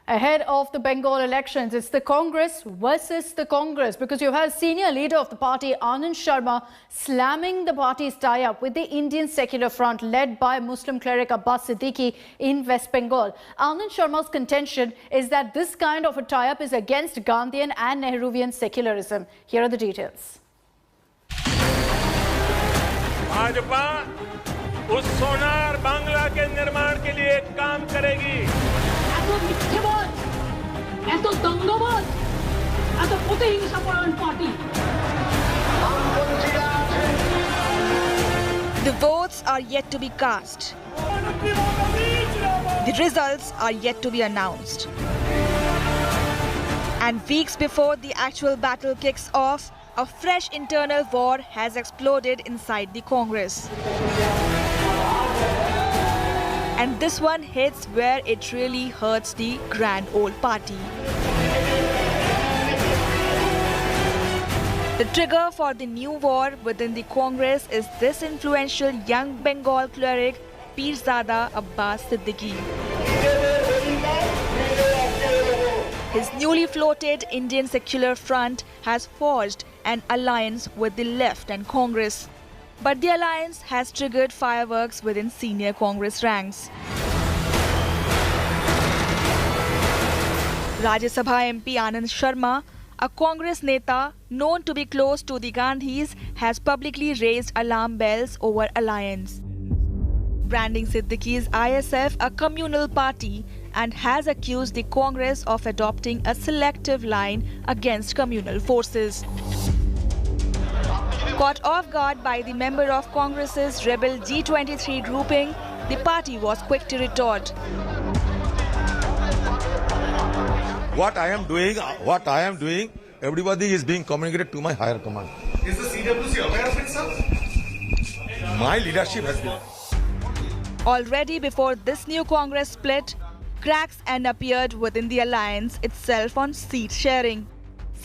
Ahead of the Bengal elections, it's the Congress versus the Congress, because you have senior leader of the party, Anand Sharma, slamming the party's tie-up with the Indian Secular Front led by Muslim cleric Abbas Siddiqui in West Bengal. Anand Sharma's contention is that this kind of a tie-up is against Gandhian and Nehruvian secularism. Here are the details. Bhajpa उस सोनार बांग्ला के निर्माण के लिए काम करेगी। এত মিথ্যেবাদ, এত দঙ্গবাদ, এত প্রতিহিংসাপরায়ণ party. The votes are yet to be cast. The results are yet to be announced. And weeks before the actual battle kicks off, a fresh internal war has exploded inside the Congress. And this one hits where it really hurts the grand old party. The trigger for the new war within the Congress is this influential young Bengal cleric, Pirzada Abbas Siddiqui. His newly floated Indian Secular Front has forged an alliance with the left and Congress. But the alliance has triggered fireworks within senior Congress ranks. Rajya Sabha MP Anand Sharma, a Congress neta known to be close to the Gandhis, has publicly raised alarm bells over alliance, branding Siddiqui's ISF a communal party, and has accused the Congress of adopting a selective line against communal forces. Caught off guard by the member of Congress's rebel G23 grouping, the party was quick to retort. What I am doing, everybody is being communicated to my higher command. Is the CWC aware of it, sir? My leadership has been. Already before this new Congress split, cracks appeared within the alliance itself on seat sharing.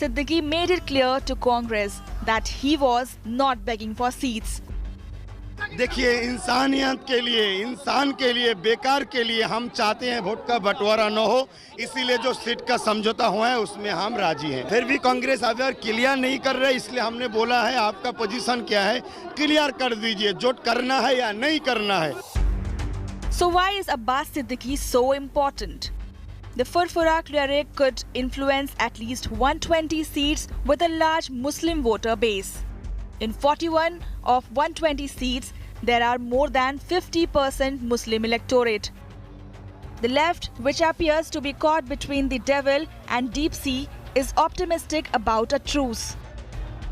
Siddiqui made it clear to Congress that he was not begging for seats. देखिए, इंसानियत के लिए, इंसान के लिए, बेकार के लिए हम चाहते हैं वोट का बंटवारा न हो, इसीलिए जो सीट का समझौता हुआ है उसमें हम राजी हैं। फिर भी कांग्रेस अगर क्लियर नहीं कर रहे, इसलिए हमने बोला है आपका पोजीशन क्या है, क्लियर कर दीजिए, जो करना है या नहीं करना है। So why is Abbas Siddiqui so important? The Furfura cleric could influence at least 120 seats with a large Muslim voter base. In 41 of 120 seats, there are more than 50% Muslim electorate. The left, which appears to be caught between the devil and deep sea, is optimistic about a truce.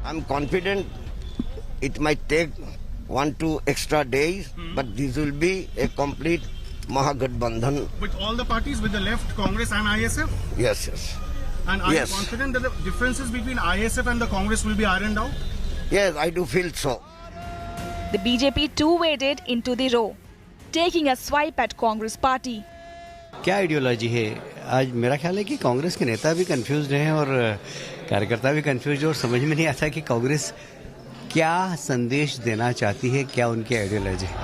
I'm confident it might take 1-2 extra days, but this will be a complete Mahagathbandhan. With all the parties, with the left, Congress and ISF? Yes. And are Yes. you confident that the differences between ISF and the Congress will be ironed out? Yes, I do feel so. The BJP too waded into the row, taking a swipe at Congress party. क्या ideology है? आज मेरा ख्याल है कि कांग्रेस के नेता भी कंफ्यूज्ड हैं और कार्यकर्ता भी कंफ्यूज्ड हैं और समझ में नहीं आता कि कांग्रेस क्या संदेश देना चाहती है, क्या उनकी आइडियोलॉजी है।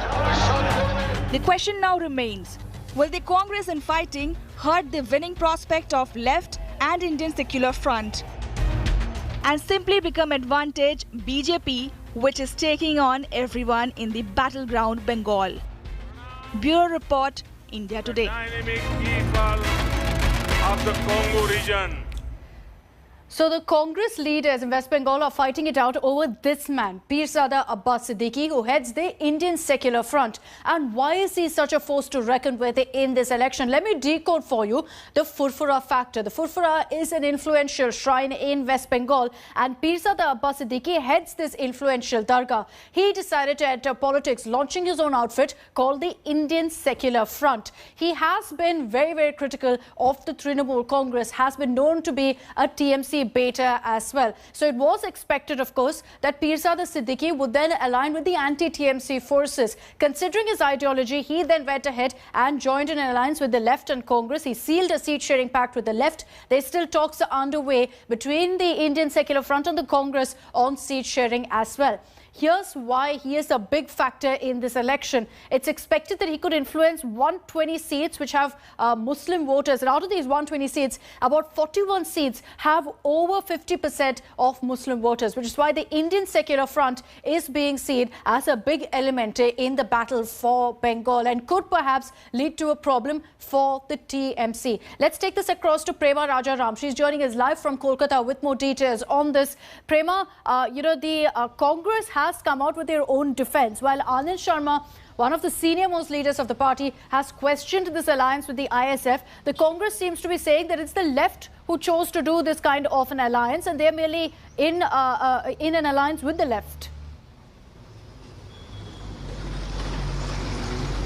The question now remains, will the Congress infighting hurt the winning prospect of left and Indian Secular Front and simply become advantage BJP, which is taking on everyone in the battleground Bengal? Bureau Report, India Today. Dynamic people of the Congo region. So the Congress leaders in West Bengal are fighting it out over this man, Pirzada Abbas Siddiqui, who heads the Indian Secular Front. And why is he such a force to reckon with in this election? Let me decode for you the Furfura factor. The Furfura is an influential shrine in West Bengal, and Pirzada Abbas Siddiqui heads this influential dargah. He decided to enter politics, launching his own outfit called the Indian Secular Front. He has been very, very critical of the Trinamool Congress, has been known to be a TMC beta as well. So it was expected, of course, that Pirzada Siddiqui would then align with the anti-TMC forces. Considering his ideology, he then went ahead and joined an alliance with the left and Congress. He sealed a seat-sharing pact with the left. There's still talks are underway between the Indian Secular Front and the Congress on seat-sharing as well. Here's why he is a big factor in this election. It's expected that he could influence 120 seats which have Muslim voters. And out of these 120 seats, about 41 seats have over 50% of Muslim voters, which is why the Indian Secular Front is being seen as a big element in the battle for Bengal and could perhaps lead to a problem for the TMC. Let's take this across to Prema Rajaram. She's joining us live from Kolkata with more details on this. Prema, the Congress has come out with their own defense, while Anand Sharma, one of the senior-most leaders of the party, has questioned this alliance with the ISF. The Congress seems to be saying that it's the left who chose to do this kind of an alliance, and they're merely in an alliance with the left.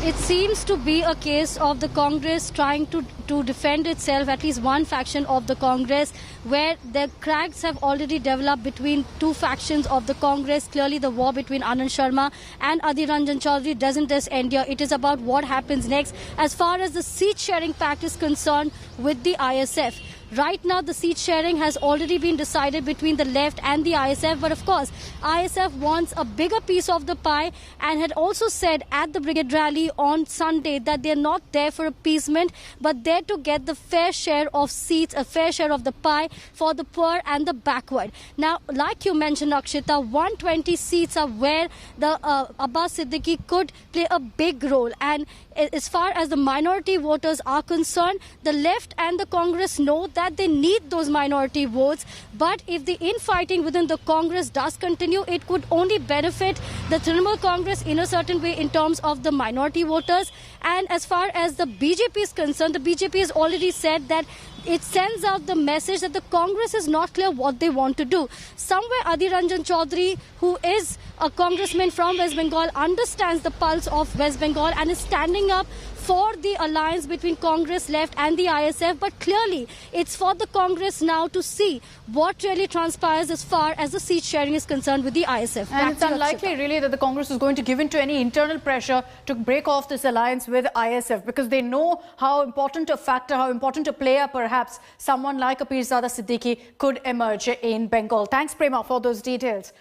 It seems to be a case of the Congress trying to defend itself, at least one faction of the Congress, where the cracks have already developed between two factions of the Congress. Clearly, the war between Anand Sharma and Adhir Ranjan Chaudhary doesn't just end here. It is about what happens next as far as the seat-sharing pact is concerned with the ISF. Right now, the seat sharing has already been decided between the left and the ISF. But of course, ISF wants a bigger piece of the pie and had also said at the Brigade rally on Sunday that they're not there for appeasement, but there to get the fair share of seats, a fair share of the pie for the poor and the backward. Now, like you mentioned, Akshita, 120 seats are where the Abbas Siddiqui could play a big role. And as far as the minority voters are concerned, the left and the Congress know that they need those minority votes. But if the infighting within the Congress does continue, it could only benefit the Trinamool Congress in a certain way in terms of the minority voters. And as far as the BJP is concerned, the BJP has already said that it sends out the message that the Congress is not clear what they want to do. Somewhere Adhir Ranjan Chaudhary, who is a congressman from West Bengal, understands the pulse of West Bengal and is standing up for the alliance between Congress, left and the ISF. But clearly, it's for the Congress now to see what really transpires as far as the seat sharing is concerned with the ISF. And it's unlikely really that the Congress is going to give in to any internal pressure to break off this alliance with ISF, because they know how important a factor, how important a player perhaps someone like a Pirzada Siddiqui could emerge in Bengal. Thanks, Prema, for those details.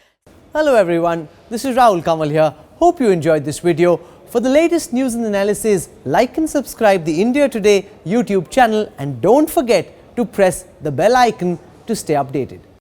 Hello everyone, this is Rahul Kamal here. Hope you enjoyed this video. For the latest news and analysis, like and subscribe the India Today YouTube channel, and don't forget to press the bell icon to stay updated.